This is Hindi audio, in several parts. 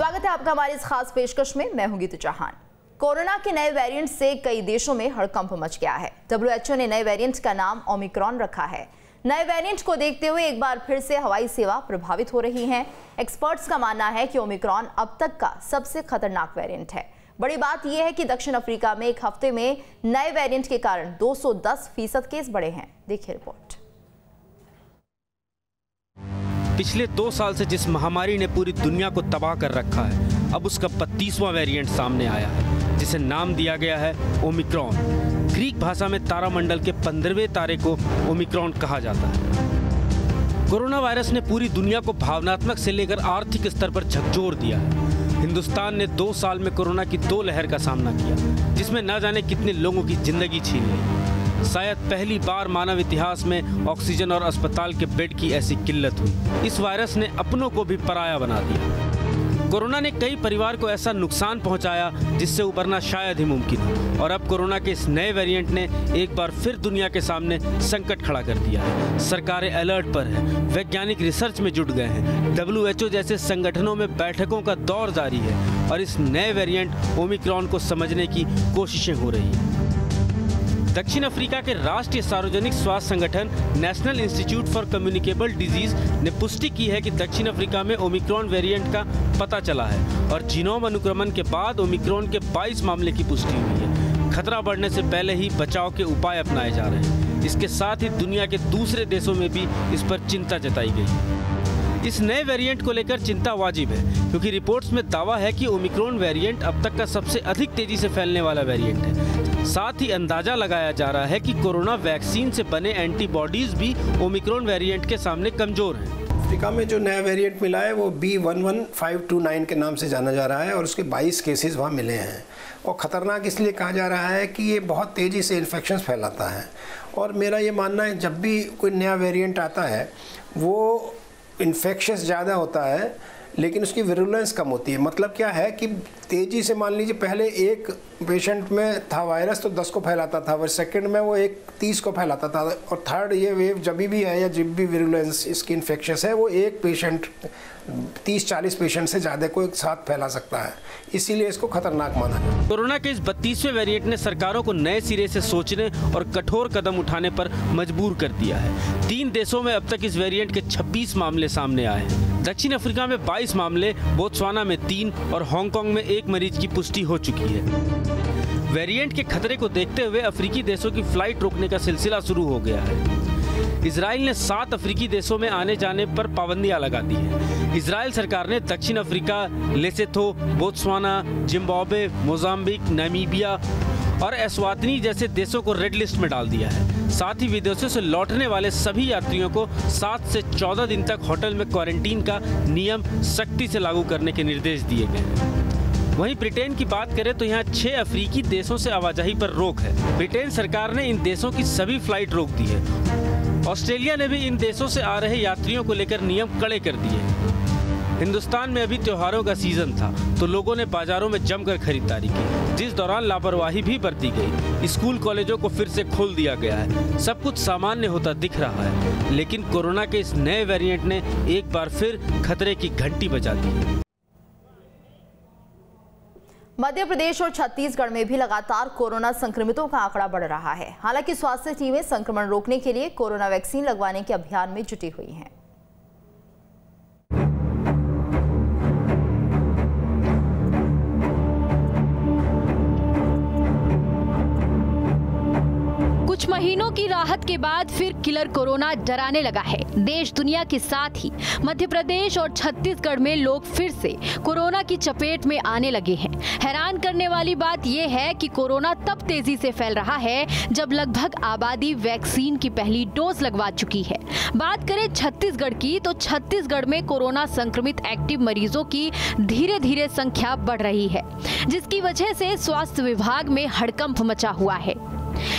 स्वागत है आपका हमारी इस खास पेशकश में। मैं हूं गीतू चौहान। कोरोना के नए वेरिएंट से कई देशों में हड़कंप मच गया है। WHO ने नए वेरिएंट का नाम ओमिक्रॉन रखा है। नए वेरिएंट को देखते हुए एक बार फिर से हवाई सेवा प्रभावित हो रही है। एक्सपर्ट्स का मानना है कि ओमिक्रॉन अब तक का सबसे खतरनाक वेरिएंट है। बड़ी बात यह है कि दक्षिण अफ्रीका में एक हफ्ते में नए वेरिएंट के कारण 210% केस बढ़े हैं। देखिए रिपोर्ट। पिछले 2 साल से जिस महामारी ने पूरी दुनिया को तबाह कर रखा है, अब उसका 32वां वेरिएंट सामने आया है, जिसे नाम दिया गया है ओमिक्रॉन। ग्रीक भाषा में तारामंडल के 15वें तारे को ओमिक्रॉन कहा जाता है। कोरोना वायरस ने पूरी दुनिया को भावनात्मक से लेकर आर्थिक स्तर पर झकझोर दिया है। हिंदुस्तान ने 2 साल में कोरोना की 2 लहर का सामना किया, जिसमें न जाने कितने लोगों की जिंदगी छीन ली। शायद पहली बार मानव इतिहास में ऑक्सीजन और अस्पताल के बेड की ऐसी किल्लत हुई। इस वायरस ने अपनों को भी पराया बना दिया। कोरोना ने कई परिवार को ऐसा नुकसान पहुंचाया जिससे उबरना शायद ही मुमकिन हो। और अब कोरोना के इस नए वेरिएंट ने एक बार फिर दुनिया के सामने संकट खड़ा कर दिया है। सरकारें अलर्ट पर हैं, वैज्ञानिक रिसर्च में जुट गए हैं, WHO जैसे संगठनों में बैठकों का दौर जारी है और इस नए वेरिएंट ओमिक्रॉन को समझने की कोशिशें हो रही हैं। दक्षिण अफ्रीका के राष्ट्रीय सार्वजनिक स्वास्थ्य संगठन national institute for communicable disease ने पुष्टि की है कि दक्षिण अफ्रीका में ओमिक्रॉन वेरिएंट का पता चला है और जीनोम अनुक्रमण के बाद ओमिक्रॉन के 22 मामले की पुष्टि हुई है। खतरा बढ़ने से पहले ही बचाव के उपाय अपनाए जा रहे हैं। इसके साथ ही दुनिया के दूसरे देशों में भी इस पर चिंता जताई गई है। इस नए वेरिएंट को लेकर चिंता वाजिब है, क्योंकि रिपोर्ट्स में दावा है कि ओमिक्रॉन वेरिएंट अब तक का सबसे अधिक तेजी से फैलने वाला वेरिएंट है। साथ ही अंदाजा लगाया जा रहा है कि कोरोना वैक्सीन से बने एंटीबॉडीज भी ओमिक्रॉन वेरिएंट के सामने कमजोर हैं। अफ्रीका में जो नया वेरिएंट मिला है वो B11529 के नाम से जाना जा रहा है और उसके 22 केसेस वहाँ मिले हैं। और ख़तरनाक इसलिए कहा जा रहा है कि ये बहुत तेज़ी से इन्फेक्शन फैलाता है। और मेरा ये मानना है जब भी कोई नया वेरिएंट आता है वो इन्फेक्शस ज़्यादा होता है, लेकिन उसकी विरुलेंस कम होती है। मतलब क्या है कि तेज़ी से, मान लीजिए पहले एक पेशेंट में था वायरस तो 10 को फैलाता था, और सेकंड में वो 30 को फैलाता था, और थर्ड ये वेव जब भी है या जब भी विरुलेंस इसकी इन्फेक्शस है वो एक पेशेंट 30-40 पेशेंट से ज़्यादा को एक साथ फैला सकता है। इसीलिए इसको खतरनाक माना है। कोरोना के इस 32वें वेरिएंट ने सरकारों को नए सिरे से सोचने और कठोर कदम उठाने पर मजबूर कर दिया है। 3 देशों में अब तक इस वेरिएंट के 26 मामले सामने आए हैं। दक्षिण अफ्रीका में 22 मामले, बोत्सवाना में 3 और हांगकांग में 1 मरीज की पुष्टि हो चुकी है। वेरिएंट के खतरे को देखते हुए अफ्रीकी देशों की फ्लाइट रोकने का सिलसिला शुरू हो गया है। इजराइल ने 7 अफ्रीकी देशों में आने जाने पर पाबंदियां लगा दी है। इजराइल सरकार ने दक्षिण Africa, Lesotho, Botswana, Zimbabwe, Mozambique, Namibia और एस्वातिनी जैसे देशों को रेड लिस्ट में डाल दिया है। साथ ही विदेशों से लौटने वाले सभी यात्रियों को 7 से 14 दिन तक होटल में क्वारंटीन का नियम सख्ती से लागू करने के निर्देश दिए गए हैं। वहीं ब्रिटेन की बात करें तो यहाँ 6 अफ्रीकी देशों से आवाजाही पर रोक है। ब्रिटेन सरकार ने इन देशों की सभी फ्लाइट रोक दी है। ऑस्ट्रेलिया ने भी इन देशों से आ रहे यात्रियों को लेकर नियम कड़े कर दिए। हिंदुस्तान में अभी त्योहारों का सीजन था तो लोगों ने बाजारों में जमकर खरीदारी की, जिस दौरान लापरवाही भी बरती गई। स्कूल कॉलेजों को फिर से खोल दिया गया है। सब कुछ सामान्य होता दिख रहा है, लेकिन कोरोना के इस नए वेरिएंट ने एक बार फिर खतरे की घंटी बजा दी है। मध्य प्रदेश और छत्तीसगढ़ में भी लगातार कोरोना संक्रमितों का आंकड़ा बढ़ रहा है। हालांकि स्वास्थ्य टीमें संक्रमण रोकने के लिए कोरोना वैक्सीन लगवाने के अभियान में जुटी हुई हैं। कुछ महीनों की राहत के बाद फिर किलर कोरोना डराने लगा है। देश दुनिया के साथ ही मध्य प्रदेश और छत्तीसगढ़ में लोग फिर से कोरोना की चपेट में आने लगे हैं। हैरान करने वाली बात यह है कि कोरोना तब तेजी से फैल रहा है जब लगभग आबादी वैक्सीन की पहली डोज लगवा चुकी है। बात करें छत्तीसगढ़ की तो छत्तीसगढ़ में कोरोना संक्रमित एक्टिव मरीजों की धीरे धीरे संख्या बढ़ रही है, जिसकी वजह से स्वास्थ्य विभाग में हड़कंप मचा हुआ है।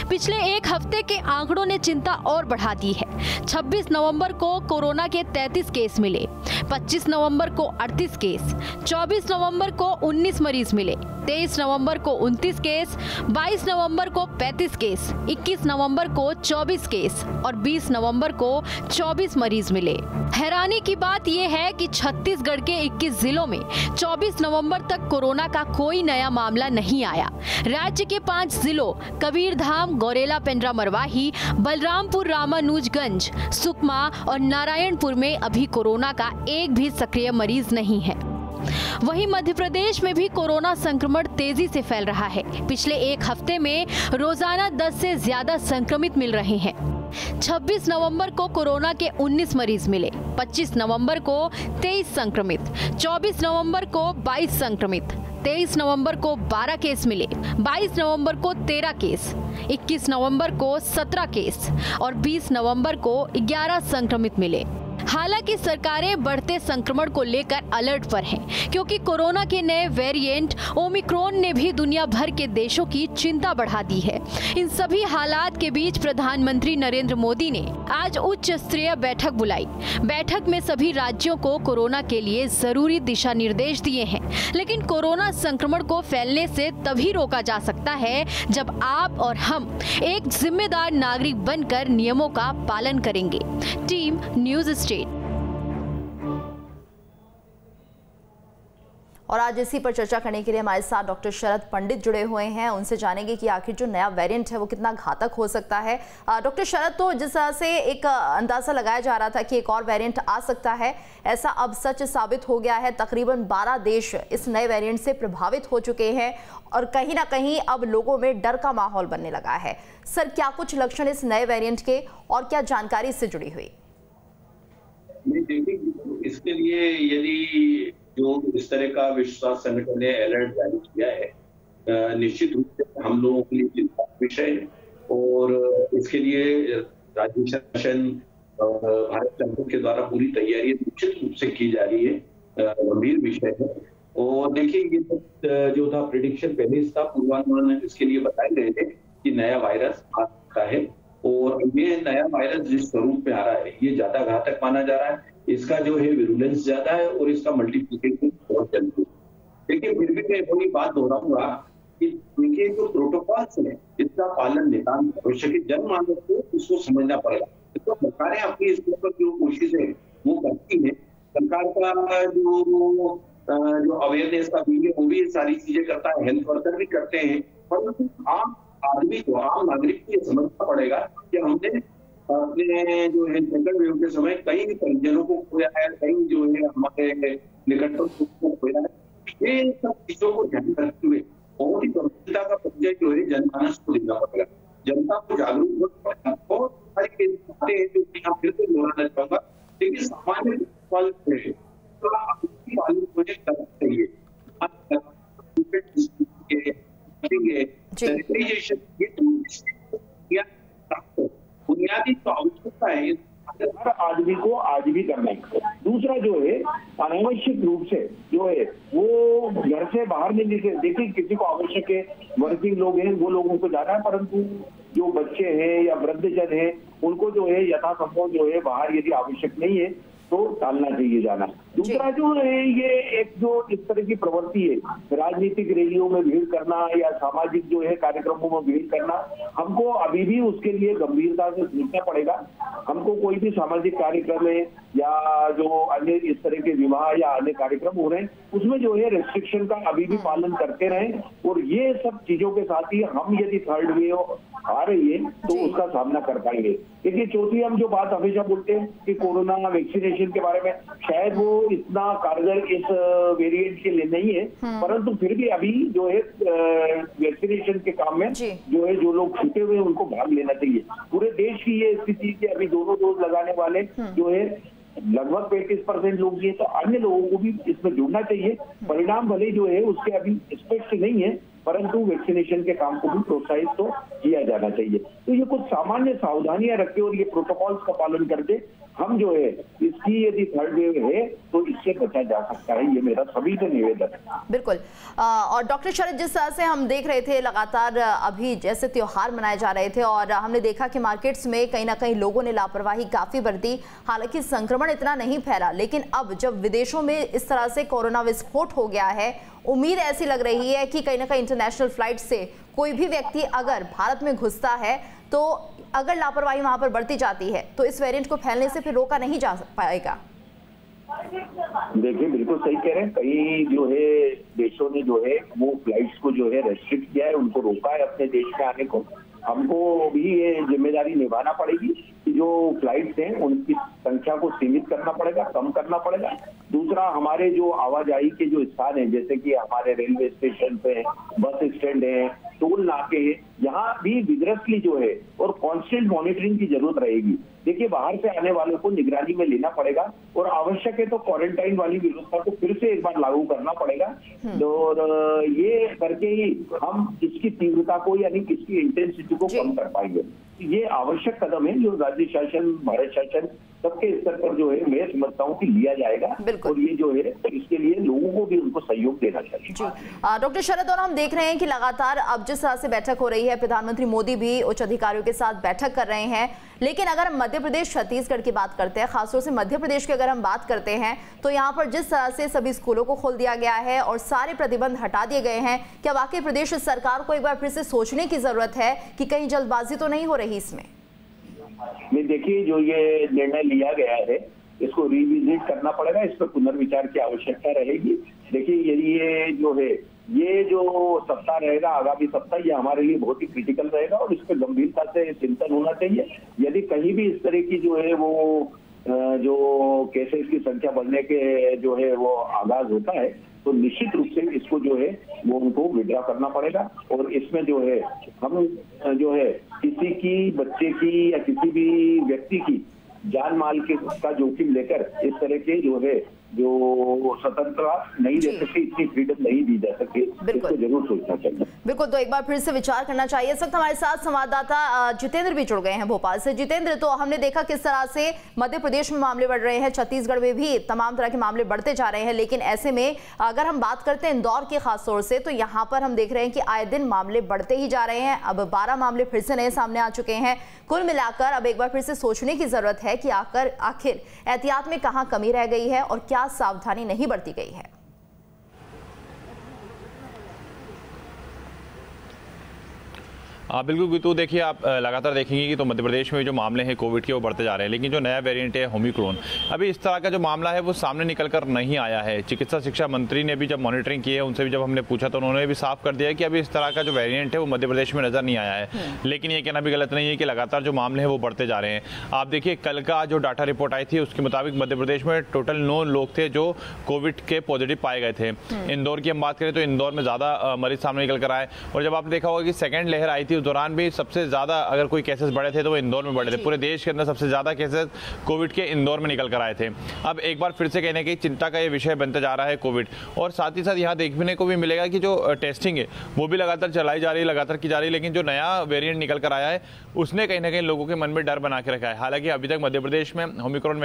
पिछले एक हफ्ते के आंकड़ों ने चिंता और बढ़ा दी है। 26 नवंबर को कोरोना के 33 केस मिले, 25 नवंबर को 38 केस, 24 नवंबर को 19 मरीज मिले। 23 नवंबर को 29 केस, 22 नवंबर को 35 केस, 21 नवंबर को 24 केस और 20 नवंबर को 24 मरीज मिले। हैरानी की बात यह है कि छत्तीसगढ़ के 21 जिलों में 24 नवंबर तक कोरोना का कोई नया मामला नहीं आया। राज्य के 5 जिलों कबीरधाम, गौरेला, पेंड्रा मरवाही, बलरामपुर, रामानुजगंज, सुकमा और नारायणपुर में अभी कोरोना का एक भी सक्रिय मरीज नहीं है। वहीं मध्य प्रदेश में भी कोरोना संक्रमण तेजी से फैल रहा है। पिछले एक हफ्ते में रोजाना 10 से ज्यादा संक्रमित मिल रहे हैं। 26 नवंबर को कोरोना के 19 मरीज मिले, 25 नवंबर को 23 संक्रमित, 24 नवंबर को 22 संक्रमित, 23 नवंबर को 12 केस मिले, 22 नवंबर को 13 केस, 21 नवंबर को 17 केस और 20 नवंबर को 11 संक्रमित मिले। हालांकि सरकारें बढ़ते संक्रमण को लेकर अलर्ट पर हैं, क्योंकि कोरोना के नए वेरिएंट ओमिक्रॉन ने भी दुनिया भर के देशों की चिंता बढ़ा दी है। इन सभी हालात के बीच प्रधानमंत्री नरेंद्र मोदी ने आज उच्च स्तरीय बैठक बुलाई। बैठक में सभी राज्यों को कोरोना के लिए जरूरी दिशा निर्देश दिए हैं, लेकिन कोरोना संक्रमण को फैलने से तभी रोका जा सकता है जब आप और हम एक जिम्मेदार नागरिक बनकर नियमों का पालन करेंगे। Team news state. और आज इसी पर चर्चा करने के लिए हमारे साथ डॉक्टर शरद पंडित जुड़े हुए हैं। उनसे जानेंगे कि आखिर जो नया वेरिएंट है वो कितना घातक हो सकता है। डॉक्टर शरद, तो जिस तरह से एक अंदाजा लगाया जा रहा था कि एक और वेरिएंट आ सकता है, ऐसा अब सच साबित हो गया है। तकरीबन 12 देश इस नए वेरिएंट से प्रभावित हो चुके हैं और कहीं ना कहीं अब लोगों में डर का माहौल बनने लगा है। सर, क्या कुछ लक्षण इस नए वेरिएंट के और क्या जानकारी इससे जुड़ी हुई? इसके लिए यदि जो इस तरह का विश्व संगठन ने अलर्ट जारी किया है, निश्चित रूप से हम लोगों के लिए चिंता का विषय है और इसके लिए राज्य शासन भारत सरकार के द्वारा पूरी तैयारी निश्चित रूप से की जा रही है। गंभीर विषय है और देखिए, ये सब जो था प्रेडिक्शन पहले था, पूर्वानुमान इसके लिए बताए गए थे कि नया वायरस आ सकता है और ये नया वायरस जिस स्वरूप में आ रहा है ये ज्यादा घातक माना जा रहा है। इसका जो है विरुलेंस ज्यादा है और इसका मल्टीप्लिकेशन बहुत जल्दी है। लेकिन फिर भी मैं वही बात दोहराऊंगा कि इनके जो प्रोटोकॉल्स हैं इसका पालन नितांत आवश्यक है। जनमानस को इसको समझना पड़ेगा। तो सरकारें अपनी इस पर जो कोशिश है वो करती है। सरकार का जो अवेयरनेस का भी है वो भी सारी चीजें करता है, हेल्थ वर्कर भी करते हैं, परंतु आम आदमी को, आम नागरिक को ये समझना पड़ेगा कि हमने अपने जो है सेकंड वेव के समय कई परिजनों को खोया है, कई जो है हमारे निकटतम को खोया है। ये सब चीजों को ध्यान रखते हुए बहुत ही गंभीरता का परिचय जो है जनमानस को देना पड़ेगा, जनता को जागरूक होना पड़ेगा। बहुत सारी बातें हैं जो मैं फिर से दोहराना चाहूंगा, लेकिन सामान्य बुनियादी तो आवश्यकता है हर आदमी को आज भी करना है। दूसरा जो है अनावश्यक रूप से जो है वो घर से बाहर नहीं निकले। देखिए, किसी को आवश्यक है, वर्किंग लोग हैं वो लोगों को जाना है, परंतु जो बच्चे हैं या वृद्धजन हैं उनको जो है यथासंभव जो है बाहर यदि आवश्यक नहीं है तो टालना चाहिए जाना। दूसरा जो है ये एक जो इस तरह की प्रवृत्ति है, राजनीतिक रैलियों में भीड़ करना या सामाजिक जो है कार्यक्रमों में भीड़ करना, हमको अभी भी उसके लिए गंभीरता से सोचना पड़ेगा। हमको कोई भी सामाजिक कार्यक्रम है या जो अन्य इस तरह के विवाह या अन्य कार्यक्रम हो रहे हैं उसमें जो है रेस्ट्रिक्शन का अभी भी पालन करते रहें और ये सब चीजों के साथ ही हम यदि थर्ड वेव आ रही है तो उसका सामना कर पाएंगे। देखिए, चौथी हम जो बात हमेशा बोलते हैं कि कोरोना वैक्सीनेशन के बारे में, शायद वो इतना कारगर इस वेरिएंट के लिए नहीं है, परंतु फिर भी अभी जो है वैक्सीनेशन के काम में जो है जो लोग छूटे हुए हैं उनको भाग लेना चाहिए। पूरे देश की ये स्थिति कि अभी दोनों डोज लगाने वाले जो है लगभग 35% लोग हैं, तो अन्य लोगों को भी इसमें जुड़ना चाहिए। परिणाम भले जो है उसके अभी स्पष्ट नहीं है, परंतु वैक्सीनेशन के काम को भी प्रोत्साहित तो किया जाना चाहिए। तो ये कुछ सामान्य सावधानियां रख के और ये प्रोटोकॉल्स का पालन करके हम जो है इसकी यदि थर्ड वेव है तो इससे बचा जा सकता है, ये मेरा सभी से निवेदन है। बिल्कुल। और डॉक्टर शरद, जिस तरह से हम देख रहे थे लगातार अभी जैसे त्योहार मनाए जा रहे थे और हमने देखा कि मार्केट्स में कहीं ना कहीं लोगों ने लापरवाही काफी बरती, हालांकि संक्रमण इतना नहीं फैला, लेकिन अब जब विदेशों में इस तरह से कोरोना विस्फोट हो गया है, उम्मीद ऐसी लग रही है कि कहीं ना कहीं इंटरनेशनल फ्लाइट से कोई भी व्यक्ति अगर भारत में घुसता है तो अगर लापरवाही वहां पर बढ़ती जाती है तो इस वेरिएंट को फैलने से फिर रोका नहीं जा पाएगा। देखिए, बिल्कुल सही कह रहे हैं। कई जो है देशों ने जो है वो फ्लाइट्स को जो है रेस्ट्रिक्ट किया है, उनको रोका है अपने देश में आने को। हमको भी ये जिम्मेदारी निभाना पड़ेगी कि जो फ्लाइट्स हैं उनकी संख्या को सीमित करना पड़ेगा, कम करना पड़ेगा। दूसरा, हमारे जो आवाजाही के जो स्थान है, जैसे कि हमारे रेलवे स्टेशन पे बस स्टैंड है, टोल नाके हैं, यहाँ भी विजिलेंसली जो है और कांस्टेंट मॉनिटरिंग की जरूरत रहेगी। देखिए, बाहर से आने वालों को निगरानी में लेना पड़ेगा और आवश्यक है तो क्वारंटाइन वाली व्यवस्था को फिर से एक बार लागू करना पड़ेगा। और ये करके ही हम इसकी तीव्रता को यानी इसकी इंटेंसिटी को कम कर पाएंगे। ये आवश्यक कदम है जो राज्य शासन, भारत शासन सबके स्तर पर जो है मैं समझता हूँ कि लिया जाएगा। और ये जो है इसके लिए लोगों को भी उनको सहयोग देना चाहिए। जी डॉक्टर शरद, और हम देख रहे हैं कि लगातार अब जिस तरह से बैठक हो रही है, प्रधानमंत्री मोदी भी उच्च अधिकारियों के साथ बैठक कर रहे हैं, लेकिन अगर हम मध्य प्रदेश छत्तीसगढ़ की बात करते हैं, खासतौर से मध्य प्रदेश की अगर हम बात करते हैं, तो यहाँ पर जिस तरह से सभी स्कूलों को खोल दिया गया है और सारे प्रतिबंध हटा दिए गए हैं, क्या वाकई प्रदेश सरकार को एक बार फिर से सोचने की जरूरत है कि कहीं जल्दबाजी तो नहीं हो रही इसमें? नहीं, देखिए, जो ये निर्णय लिया गया है इसको रिविजिट करना पड़ेगा, इस पर पुनर्विचार की आवश्यकता रहेगी। देखिए, यदि ये जो है ये जो सप्ताह रहेगा, आगामी सप्ताह, ये हमारे लिए बहुत ही क्रिटिकल रहेगा और इस पर गंभीरता से चिंतन होना चाहिए। यदि कहीं भी इस तरह की जो है वो जो केसेस की संख्या बढ़ने के जो है वो आगाज होता है तो निश्चित रूप से इसको जो है वो उनको विड्रा करना पड़ेगा। और इसमें जो है हम जो है किसी की, बच्चे की या किसी भी व्यक्ति की जान माल का जोखिम लेकर इस तरह के जो है जो स्वतंत्रता नहीं दे सकती, इतनी फ्रीडम नहीं दी जा सकती, इसको जरूर सोचना चाहिए। बिल्कुल, तो एक बार फिर से विचार करना चाहिए। इस वक्त हमारे साथ संवाददाता जितेंद्र भी जुड़ गए हैं भोपाल से। जितेंद्र, तो हमने देखा किस तरह से मध्य प्रदेश में मामले बढ़ रहे हैं, छत्तीसगढ़ में भी तमाम तरह के मामले बढ़ते जा रहे हैं, लेकिन ऐसे में अगर हम बात करते हैं इंदौर के खासतौर से, तो यहाँ पर हम देख रहे हैं कि आए दिन मामले बढ़ते ही जा रहे हैं। अब 12 मामले फिर से नए सामने आ चुके हैं। कुल मिलाकर अब एक बार फिर से सोचने की जरूरत है कि आखिर एहतियात में कहाँ कमी रह गई है और क्या सावधानी नहीं बरती गई है। हाँ बिल्कुल, तो देखिए आप लगातार देखेंगे कि तो मध्य प्रदेश में जो मामले हैं कोविड के वो बढ़ते जा रहे हैं, लेकिन जो नया वेरिएंट है ओमिक्रॉन, अभी इस तरह का जो मामला है वो सामने निकल कर नहीं आया है। चिकित्सा शिक्षा मंत्री ने भी जब मॉनिटरिंग की है, उनसे भी जब हमने पूछा तो उन्होंने भी साफ कर दिया है कि अभी इस तरह का जो वेरिएंट है वो मध्य प्रदेश में नजर नहीं आया है। लेकिन ये कहना भी गलत नहीं है कि लगातार जो मामले हैं वो बढ़ते जा रहे हैं। आप देखिए, कल का जो डाटा रिपोर्ट आई थी उसके मुताबिक मध्य प्रदेश में टोटल 9 लोग थे जो कोविड के पॉजिटिव पाए गए थे। इंदौर की हम बात करें तो इंदौर में ज्यादा मरीज सामने निकल कर आए, और जब आपने देखा होगा कि सेकेंड लहर आई थी उस दौरान भी सबसे ज्यादा अगर कोई केसेस बढ़े थे तो वो इंदौर में बढ़े थे। पूरे देश के अंदर सबसे ज्यादा केसेस कोविड के इंदौर में निकल कर आए थे। अब एक बार फिर से कहने की चिंता का ये विषय बनता जा रहा है कोविड, और साथ ही साथ यहाँ देखने को भी मिलेगा कि जो टेस्टिंग है वो भी लगातार चलाई जा रही है, लगातार की जा रही है, लेकिन जो नया वेरिएंट निकल कर आया है उसने कहीं ना कहीं लोगों के मन में डर बना के रखा है। हालांकि अभी तक मध्य प्रदेश में ओमिक्रॉन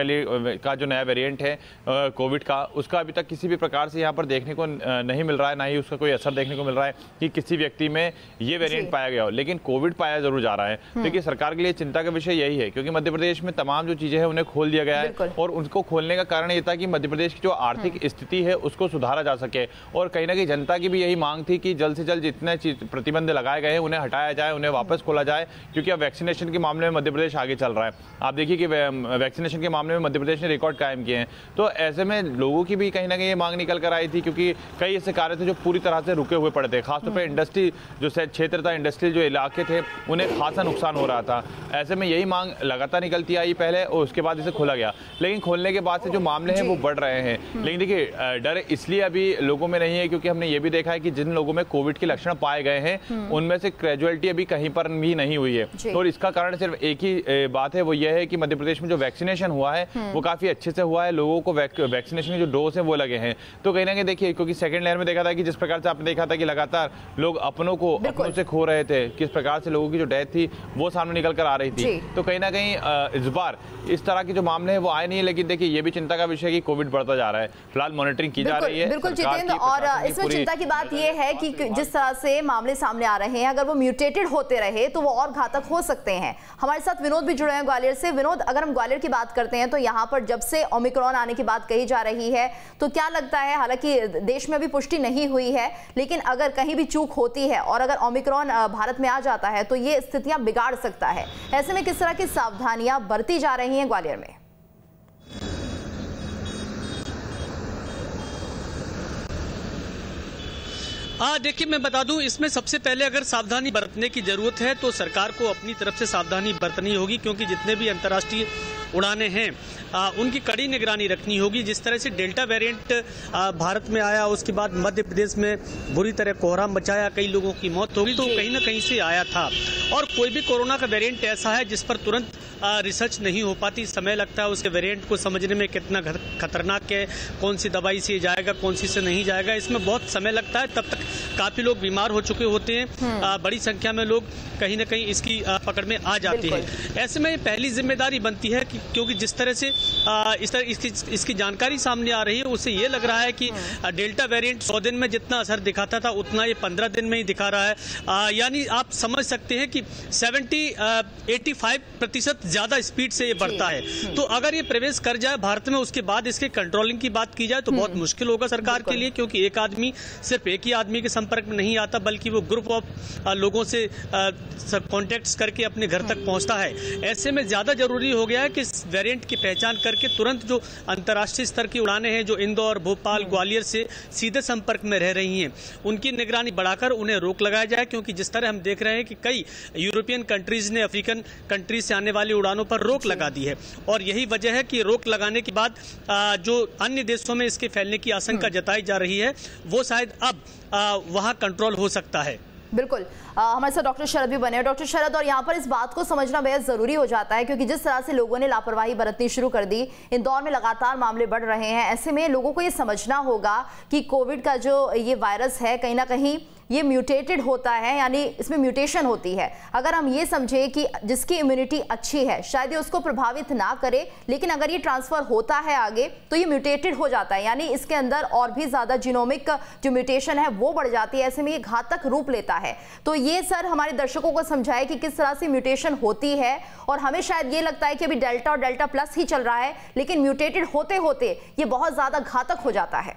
का जो नया वेरिएंट है कोविड का, उसका अभी तक किसी भी प्रकार से यहाँ पर देखने को नहीं मिल रहा है, ना ही उसका कोई असर देखने को मिल रहा है कि किसी व्यक्ति में ये वेरिएंट पाया गया हो, लेकिन कोविड पाया जरूर जा रहा है। देखिए, सरकार के लिए चिंता का विषय यही है क्योंकि मध्य प्रदेश में तमाम जो चीजें हैं उन्हें खोल दिया गया है, और उनको खोलने का कारण ये था कि मध्य प्रदेश की जो आर्थिक स्थिति है उसको सुधारा जा सके, और कहीं ना कहीं जनता की भी यही मांग थी कि जल्द से जल्द जितने प्रतिबंध लगाए गए हैं उन्हें हटाया जाए, उन्हें वापस खोला जाए, क्योंकि अब वैक्सीनेशन के मामले में मध्य प्रदेश आगे चल रहा है। आप देखिए कि वैक्सीनेशन के मामले में मध्य प्रदेश ने रिकॉर्ड कायम किए हैं, तो ऐसे में लोगों की भी कहीं ना कहीं ये मांग निकल कर आई थी, क्योंकि कई ऐसे कार्य थे जो पूरी तरह से रुके हुए पड़े थे। खासतौर पर इंडस्ट्री जो क्षेत्र था, इंडस्ट्रियल जो इलाके थे, उन्हें खासा नुकसान हो रहा था। ऐसे में यही मांग लगातार निकलती आई पहले, और उसके बाद इसे खोला गया, लेकिन खोलने के बाद से जो मामले हैं वो बढ़ रहे हैं। लेकिन देखिए, डर इसलिए अभी लोगों में नहीं है क्योंकि हमने ये भी देखा है कि जिन लोगों में कोविड के लक्षण पाए गए हैं उनमें से ग्रेजुअलिटी अभी कहीं पर भी नहीं हुई है, और इसका कारण सिर्फ एक ही बात है, वो यह है कि मध्य प्रदेश में जो वैक्सीनेशन हुआ है वो काफी अच्छे से हुआ है, लोगों को वैक्सीनेशन के जो डोज है वो लगे हैं। तो कहीं ना कहीं देखिए, क्योंकि सेकंड लहर में देखा था कि जिस प्रकार से आपने देखा था कि लगातार लोग अपनों से खो रहे थे, किस जिस प्रकार से लोगों की जो डेथ थी वो सामने निकल कर आ रही थी, तो कहीं ना कहीं इस बार इस तरह के जो मामले हैं वो आए नहीं है। लेकिन देखिए ये भी चिंता का विषय है कि कोविड बढ़ता जा रहा है, फिलहाल मॉनिटरिंग की जा रही है। बिल्कुल जितेंद्र, और इसमें चिंता की बात ये है कि जिस तरह से मामले सामने आ रहे हैं, अगर वो म्यूटेटेड होते रहे तो वो और घातक हो सकते हैं। हमारे साथ विनोद भी जुड़े हैं ग्वालियर से। विनोद, अगर हम ग्वालियर की बात करते हैं तो यहाँ पर जब से ओमिक्रॉन आने की बात कही जा रही है तो क्या लगता है, हालांकि देश में अभी पुष्टि नहीं हुई है, लेकिन अगर कहीं भी चूक होती है और अगर ओमिक्रॉन भारत में आ जाता है तो ये स्थितियां बिगाड़ सकता है। ऐसे में किस तरह की सावधानियां बरती जा रही हैं ग्वालियर में? देखिए मैं बता दूं, इसमें सबसे पहले अगर सावधानी बरतने की जरूरत है तो सरकार को अपनी तरफ से सावधानी बरतनी होगी, क्योंकि जितने भी अंतर्राष्ट्रीय उड़ानें हैं उनकी कड़ी निगरानी रखनी होगी। जिस तरह से डेल्टा वेरिएंट भारत में आया, उसके बाद मध्य प्रदेश में बुरी तरह कोहराम मचाया, कई लोगों की मौत होगी, तो कहीं ना कहीं से आया था। और कोई भी कोरोना का वेरिएंट ऐसा है जिस पर तुरंत रिसर्च नहीं हो पाती, समय लगता है उसके वेरिएंट को समझने में, कितना खतरनाक है, कौन सी दवाई से जाएगा, कौन सी से नहीं जाएगा, इसमें बहुत समय लगता है। तब तक काफी लोग बीमार हो चुके होते हैं, बड़ी संख्या में लोग कहीं ना कहीं इसकी पकड़ में आ जाते हैं। ऐसे में पहली जिम्मेदारी बनती है कि क्योंकि जिस तरह से इसकी जानकारी सामने आ रही है, उससे ये लग रहा है कि डेल्टा वेरिएंट 100 दिन में जितना असर दिखाता था उतना ये 15 दिन में ही दिखा रहा है। यानी आप समझ सकते हैं कि 85% ज्यादा स्पीड से ये बढ़ता है। तो अगर ये प्रवेश कर जाए भारत में, उसके बाद इसके कंट्रोलिंग की बात की जाए तो बहुत मुश्किल होगा सरकार के लिए, क्योंकि एक आदमी सिर्फ एक ही आदमी के संपर्क में नहीं आता, बल्कि वो ग्रुप ऑफ लोगों से कॉन्टेक्ट्स करके अपने घर तक पहुंचता है। ऐसे में ज्यादा जरूरी हो गया है कि इस वेरिएंट की पहचान करके तुरंत जो अंतर्राष्ट्रीय स्तर की उड़ानें हैं, जो इंदौर, भोपाल, ग्वालियर से सीधे संपर्क में रह रही हैं, उनकी निगरानी बढ़ाकर उन्हें रोक लगाया जाए। क्योंकि जिस तरह हम देख रहे हैं कि कई यूरोपियन कंट्रीज ने अफ्रीकन कंट्रीज से आने वाली उड़ानों पर रोक लगा दी है, और यही वजह है कि रोक लगाने के बाद जो अन्य देशों में इसके फैलने की आशंका जताई जा रही है वो शायद अब वहां कंट्रोल हो सकता है। बिल्कुल, हमारे साथ डॉक्टर शरद भी बने। डॉक्टर शरद, और यहाँ पर इस बात को समझना बेहद जरूरी हो जाता है, क्योंकि जिस तरह से लोगों ने लापरवाही बरतनी शुरू कर दी, इंदौर में लगातार मामले बढ़ रहे हैं, ऐसे में लोगों को ये समझना होगा कि कोविड का जो ये वायरस है कहीं ना कहीं ये म्यूटेटेड होता है, यानी इसमें म्यूटेशन होती है। अगर हम ये समझे कि जिसकी इम्यूनिटी अच्छी है शायद ये उसको प्रभावित ना करे, लेकिन अगर ये ट्रांसफर होता है आगे तो ये म्यूटेटेड हो जाता है, यानी इसके अंदर और भी ज्यादा जीनोमिक जो म्यूटेशन है वो बढ़ जाती है। ऐसे में ये घातक रूप लेता है। तो ये सर हमारे दर्शकों को समझाए कि किस तरह से म्यूटेशन होती है, और हमें शायद ये लगता है कि अभी डेल्टा और डेल्टा प्लस ही चल रहा है, लेकिन म्यूटेटेड होते होते ये बहुत ज्यादा घातक हो जाता है।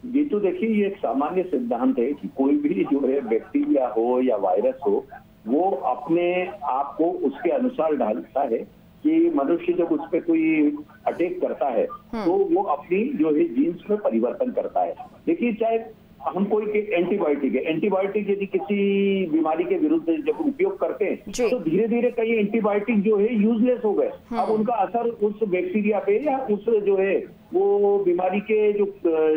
ये तो देखिए, ये एक सामान्य सिद्धांत है कि कोई भी जो है बैक्टीरिया हो या वायरस हो, वो अपने आप को उसके अनुसार ढालता है कि मनुष्य जब उस पर कोई अटैक करता है तो वो अपनी जो है जीन्स में परिवर्तन करता है। देखिए, चाहे हम कोई एंटीबायोटिक है, एंटीबायोटिक यदि किसी बीमारी के विरुद्ध जब उपयोग करते हैं तो धीरे धीरे कई एंटीबायोटिक जो है यूजलेस हो गए। अब उनका असर उस बैक्टीरिया पे या उस जो है वो बीमारी के जो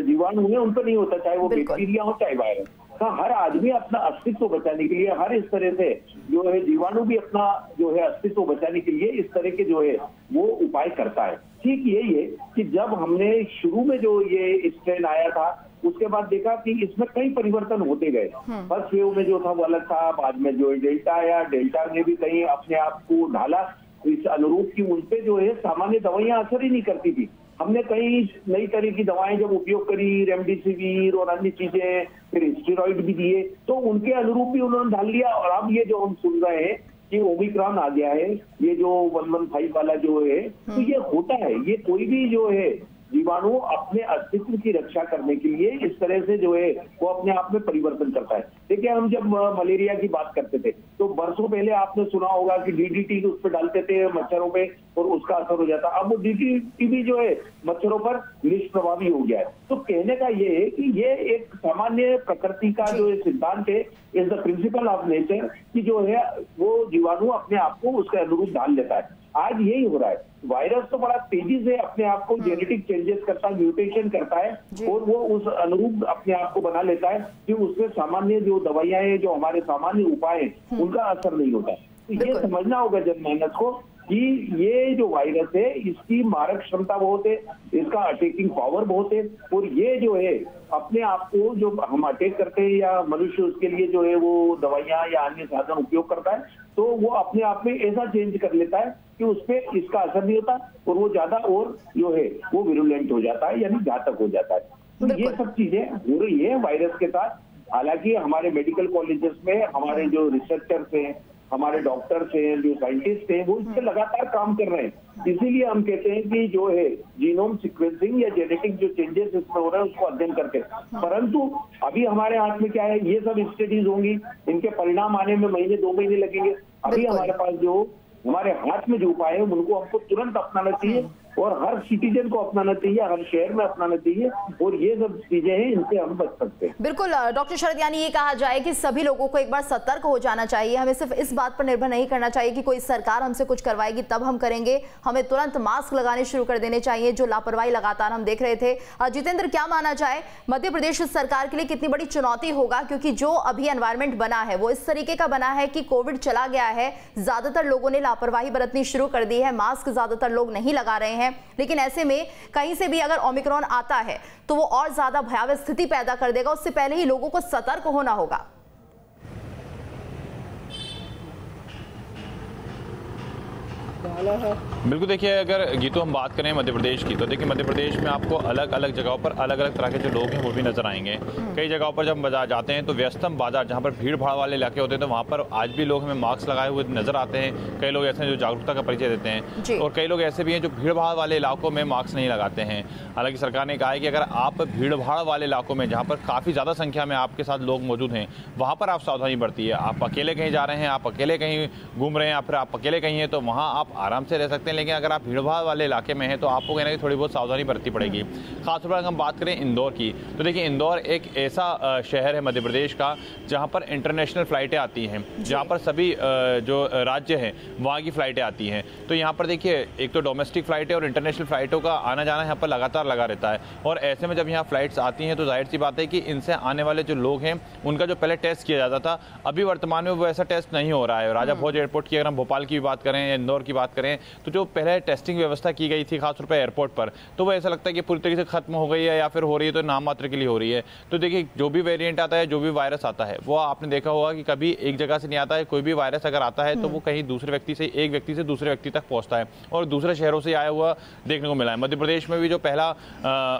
जीवाणु हैं उन पर नहीं होता, चाहे वो बैक्टीरिया हो चाहे वायरस। तो हर आदमी अपना अस्तित्व बचाने के लिए हर इस तरह से जो है जीवाणु भी अपना जो है अस्तित्व बचाने के लिए इस तरह के जो है वो उपाय करता है। ठीक यही है कि जब हमने शुरू में जो ये स्ट्रेन आया था उसके बाद देखा कि इसमें कई परिवर्तन होते गए। फर्स्ट वेव में जो था वो अलग था, बाद में जो डेल्टा आया, डेल्टा ने भी कहीं अपने आप को ढाला इस अनुरूप की उनपे जो है सामान्य दवाइयां असर ही नहीं करती थी। हमने कई नई तरह की दवाएं जब उपयोग करी, रेमडेसिविर और अन्य चीजें, फिर स्टेरॉइड भी दिए, तो उनके अनुरूप भी उन्होंने ढाल लिया। और अब ये जो हम सुन रहे हैं कि ओमिक्रॉन आ गया है, ये जो 115 वाला जो है, तो ये होता है, ये कोई भी जो है जीवाणु अपने अस्तित्व की रक्षा करने के लिए इस तरह से जो है वो अपने आप में परिवर्तन करता है। देखिए, हम जब मलेरिया की बात करते थे तो बरसों पहले आपने सुना होगा कि डीडीटी उस पर डालते थे मच्छरों पे और उसका असर हो जाता। अब वो डीडीटी भी जो है मच्छरों पर निष्प्रभावी हो गया है। तो कहने का ये है कि ये एक सामान्य प्रकृति का जो सिद्धांत है, is the principle of nature, कि जो है वो जीवाणु अपने आप को उसके अनुरूप ढाल लेता है। आज यही हो रहा है। वायरस तो बड़ा तेजी से अपने आप को जेनेटिक चेंजेस करता है, म्यूटेशन करता है और वो उस अनुरूप अपने आप को बना लेता है कि उसमें सामान्य जो दवाइयां हैं, जो हमारे सामान्य उपाय हैं, उनका असर नहीं होता है। तो ये समझना होगा जनमानस को कि ये जो वायरस है इसकी मारक क्षमता बहुत है, इसका अटैकिंग पावर बहुत है, और ये जो है अपने आप को जो हम अटैक करते हैं या मनुष्य उसके लिए जो है वो दवाइयां या अन्य साधन उपयोग करता है, तो वो अपने आप में ऐसा चेंज कर लेता है कि उस पर इसका असर नहीं होता और वो ज्यादा और जो है वो विरुलेंट हो जाता है, यानी घातक हो जाता है। तो ये सब चीजें हो रही है वायरस के साथ। हालांकि हमारे मेडिकल कॉलेजेस में हमारे जो रिसर्चर्स हैं, हमारे डॉक्टर्स हैं, जो साइंटिस्ट हैं, वो इस पर लगातार काम कर रहे हैं। इसीलिए हम कहते हैं कि जो है जीनोम सीक्वेंसिंग या जेनेटिक जो चेंजेस इसमें हो रहे हैं उसको अध्ययन करके, परंतु अभी हमारे हाथ में क्या है, ये सब स्टडीज होंगी, इनके परिणाम आने में महीने 2 महीने लगेंगे। अभी हमारे पास जो हमारे हाथ में जो उपाय है उनको हमको तुरंत अपनाना चाहिए और हर सिटीजन को अपनाना चाहिए, हर शहर में अपनाना चाहिए, और ये सब चीजें हैं इनसे हम बच सकते हैं। बिल्कुल डॉक्टर शरद, यानी ये कहा जाए कि सभी लोगों को एक बार सतर्क हो जाना चाहिए। हमें सिर्फ इस बात पर निर्भर नहीं करना चाहिए कि कोई सरकार हमसे कुछ करवाएगी तब हम करेंगे, हमें तुरंत मास्क लगाने शुरू कर देने चाहिए, जो लापरवाही लगातार हम देख रहे थे। जितेंद्र, क्या माना जाए मध्य प्रदेश सरकार के लिए कितनी बड़ी चुनौती होगा, क्योंकि जो अभी एनवायरमेंट बना है वो इस तरीके का बना है कि कोविड चला गया है, ज्यादातर लोगों ने लापरवाही बरतनी शुरू कर दी है, मास्क ज्यादातर लोग नहीं लगा रहे हैं, लेकिन ऐसे में कहीं से भी अगर ओमिक्रॉन आता है तो वो और ज्यादा भयावह स्थिति पैदा कर देगा। उससे पहले ही लोगों को सतर्क होना होगा। बिल्कुल, देखिए अगर गीतों हम बात करें मध्य प्रदेश की, तो देखिए मध्य प्रदेश में आपको अलग अलग जगहों पर अलग अलग तरह के जो लोग हैं वो भी नजर आएंगे। कई जगहों पर जब बाजार जाते हैं तो व्यस्तम बाजार जहाँ पर भीड़ भाड़ वाले इलाके होते हैं तो वहाँ पर आज भी लोग हमें मास्क लगाए हुए नजर आते हैं। कई लोग ऐसे हैं जो जागरूकता का परिचय देते हैं और कई लोग ऐसे भी हैं जो भीड़ भाड़ वाले इलाकों में मास्क नहीं लगाते हैं। हालांकि सरकार ने कहा है कि अगर आप भीड़ भाड़ वाले इलाकों में जहाँ पर काफ़ी ज़्यादा संख्या में आपके साथ लोग मौजूद हैं वहाँ पर आप सावधानी बरतिए। आप अकेले कहीं जा रहे हैं, आप अकेले कहीं घूम रहे हैं या फिर आप अकेले कहीं हैं तो वहाँ आप आराम से रह सकते हैं, लेकिन अगर आप भीड़ भाड़ वाले इलाके में हैं तो आपको कहना कि थोड़ी बहुत सावधानी बरतनी पड़ेगी। खासतौर पर अगर हम बात करें इंदौर की, तो देखिए इंदौर एक ऐसा शहर है मध्य प्रदेश का जहां पर इंटरनेशनल फ्लाइटें आती हैं, जहां पर सभी जो राज्य हैं वहां की फ्लाइटें आती हैं। तो यहाँ पर देखिए एक तो डोमेस्टिक फ्लाइटें और इंटरनेशनल फ्लाइटों का आना जाना यहाँ पर लगातार लगा रहता है, और ऐसे में जब यहाँ फ्लाइट्स आती हैं तो जाहिर सी बात है कि इनसे आने वाले जो लोग हैं उनका जो पहले टेस्ट किया जाता था, अभी वर्तमान में वो ऐसा टेस्ट नहीं हो रहा है। राजा भोज एयरपोर्ट की अगर हम भोपाल की बात करें या इंदौर की बात करें तो जो पहले टेस्टिंग व्यवस्था की गई थी खासतौर पर एयरपोर्ट पर, तो वो ऐसा लगता है कि पूरी तरीके से खत्म हो गई है या फिर हो रही है तो नाम मात्र के लिए हो रही है। तो देखिए जो भी वेरिएंट आता है, जो भी वायरस आता है, वो आपने देखा होगा कि कभी एक जगह से नहीं आता है। कोई भी वायरस अगर आता है तो वो कहीं दूसरे व्यक्ति से, एक व्यक्ति से दूसरे व्यक्ति तक पहुंचता है और दूसरे शहरों से आया हुआ देखने को मिला है। मध्य प्रदेश में भी जो पहला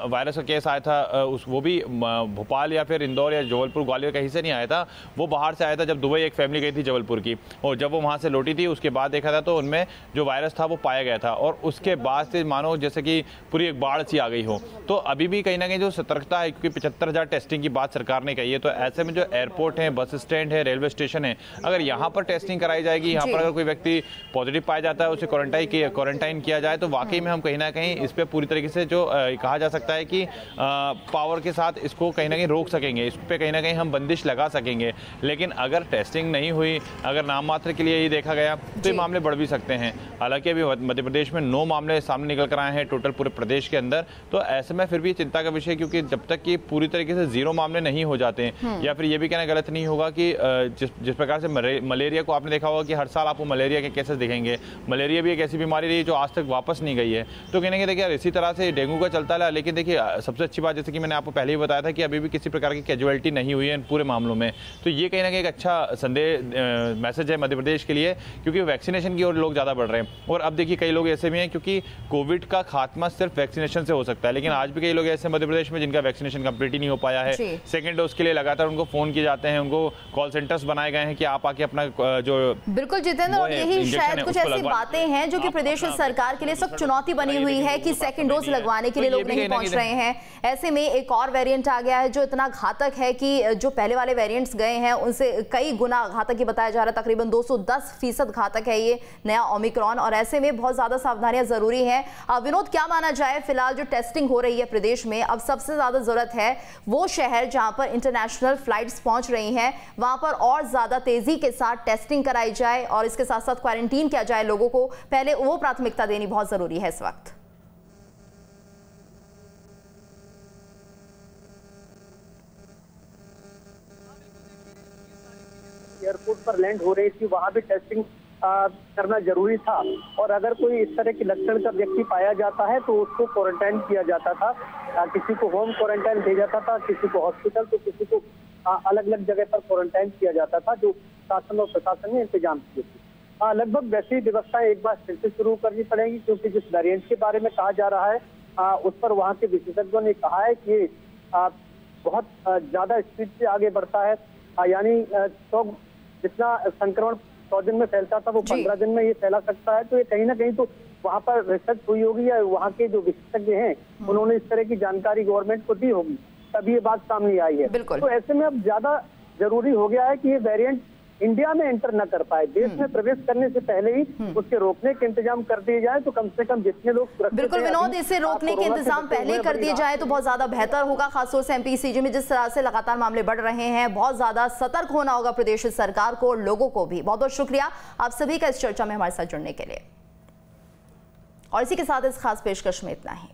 वायरस का केस आया था वो भी भोपाल या फिर इंदौर या जबलपुर ग्वालियर कहीं से नहीं आया था, वो बाहर से आया था। जब दुबई एक फैमिली गई थी जबलपुर की और जब वो वहां से लौटी थी उसके बाद देखा था तो उनमें जो वायरस था वो पाया गया था, और उसके बाद से मानो जैसे कि पूरी एक बाढ़ सी आ गई हो। तो अभी भी कहीं ना कहीं जो सतर्कता है, क्योंकि 75,000 टेस्टिंग की बात सरकार ने कही है, तो ऐसे में जो एयरपोर्ट है, बस स्टैंड है, रेलवे स्टेशन है, अगर यहाँ पर टेस्टिंग कराई जाएगी, यहाँ पर अगर कोई व्यक्ति पॉजिटिव पाया जाता है उसे क्वारंटाइन किया जाए, तो वाकई में हम कहीं ना कहीं इस पर पूरी तरीके से जो कहा जा सकता है कि पावर के साथ इसको कहीं ना कहीं रोक सकेंगे, इस पर कहीं ना कहीं हम बंदिश लगा सकेंगे। लेकिन अगर टेस्टिंग नहीं हुई, अगर नाम मात्र के लिए ही देखा गया तो ये मामले बढ़ भी सकते हैं। हालांकि अभी मध्य प्रदेश में 9 मामले सामने निकल कर आए हैं टोटल पूरे प्रदेश के अंदर, तो ऐसे में फिर भी चिंता का विषय, क्योंकि जब तक कि पूरी तरीके से 0 मामले नहीं हो जाते हैं, या फिर ये भी कहना गलत नहीं होगा कि जिस प्रकार से मलेरिया को आपने देखा होगा कि हर साल आपको मलेरिया के केसेस दिखेंगे, मलेरिया भी एक ऐसी बीमारी रही जो आज तक वापस नहीं गई है। तो कहने के देखिए इसी तरह से डेंगू का चलता है, लेकिन देखिए सबसे अच्छी बात जैसे कि मैंने आपको पहले ही बताया था कि अभी भी किसी प्रकार की कैजुअलिटी नहीं हुई है इन पूरे मामलों में। तो ये कहीं ना कहीं एक अच्छा संदेश मैसेज है मध्य प्रदेश के लिए, क्योंकि वैक्सीनेशन की ओर लोग ज्यादा बढ़ रहे हैं। और अब देखिए कई लोग ऐसे भी हैं, क्योंकि कोविड का खात्मा सिर्फ वैक्सीनेशन से हो सकता है, लेकिन आज भी कई लोग ऐसे मध्य प्रदेश में जिनका वैक्सीनेशन कंप्लीट ही नहीं हो पाया है। सेकंड डोज के लिए लगातार उनको फोन किए जाते हैं, उनको कॉल सेंटर्स बनाए गए हैं कि आप आके अपना जो बिल्कुल जितेंद्र, और यही शायद कुछ ऐसी बातें हैं जो कि प्रदेश सरकार के लिए सख्त चुनौती बनी हुई है कि सेकंड डोज लगवाने के लिए लोग नहीं पहुंच रहे हैं। ऐसे में एक और वेरिएंट आ गया है जो इतना घातक है कि जो पहले वाले वेरिएंट्स गए हैं उनसे कई गुना घातक ही बताया जा रहा है, तकरीबन 210% घातक है ये नया ओमिक्रॉन, और ऐसे में बहुत ज्यादा सावधानियां जरूरी है। विनोद, क्या माना जाए फिलहाल जो टेस्टिंग हो रही है प्रदेश में, अब सबसे ज्यादा जरूरत है वो शहर जहां पर इंटरनेशनल फ्लाइट्स पहुंच रही हैं वहां पर और ज्यादा तेजी के साथ टेस्टिंग कराई जाए और इसके साथ साथ क्वारंटीन किया जाए लोगों को, पहले वो प्राथमिकता देनी बहुत जरूरी है इस वक्त। एयरपोर्ट पर लैंड हो रही थी, वहां भी टेस्टिंग करना जरूरी था। और अगर कोई इस तरह के लक्षण का व्यक्ति पाया जाता है तो उसको क्वारंटाइन किया जाता था, किसी को होम क्वारंटाइन भेजा जाता था, किसी को हॉस्पिटल, तो किसी को अलग अलग जगह पर क्वारंटाइन किया जाता था, जो शासन और प्रशासन ने इंतजाम किए थे। लगभग वैसी व्यवस्थाएं एक बार फिर से शुरू करनी पड़ेगी, क्योंकि जिस वेरिएंट के बारे में कहा जा रहा है उस पर वहाँ के विशेषज्ञों ने कहा है कि ये बहुत ज्यादा स्पीड से आगे बढ़ता है, यानी जितना संक्रमण 100 दिन में फैलता था वो 15 दिन में ये फैला सकता है। तो ये कहीं ना कहीं तो वहाँ पर रिसर्च हुई होगी या वहाँ के जो विशेषज्ञ हैं उन्होंने इस तरह की जानकारी गवर्नमेंट को दी होगी, तभी ये बात सामने आई है। तो ऐसे में अब ज्यादा जरूरी हो गया है कि ये वेरिएंट इंडिया में एंटर न कर पाए, देश में प्रवेश करने से पहले ही उसके रोकने के इंतजाम कर दिए जाए, तो कम से कम जितने लोग बिल्कुल विनोद, इसे रोकने के इंतजाम पहले कर दिए जाए तो बहुत ज्यादा बेहतर होगा। खासतौर से एमपीसीजी में जिस तरह से लगातार मामले बढ़ रहे हैं, बहुत ज्यादा सतर्क होना होगा प्रदेश सरकार को और लोगों को भी। बहुत बहुत शुक्रिया आप सभी का इस चर्चा में हमारे साथ जुड़ने के लिए। और इसी के साथ इस खास पेशकश में इतना ही।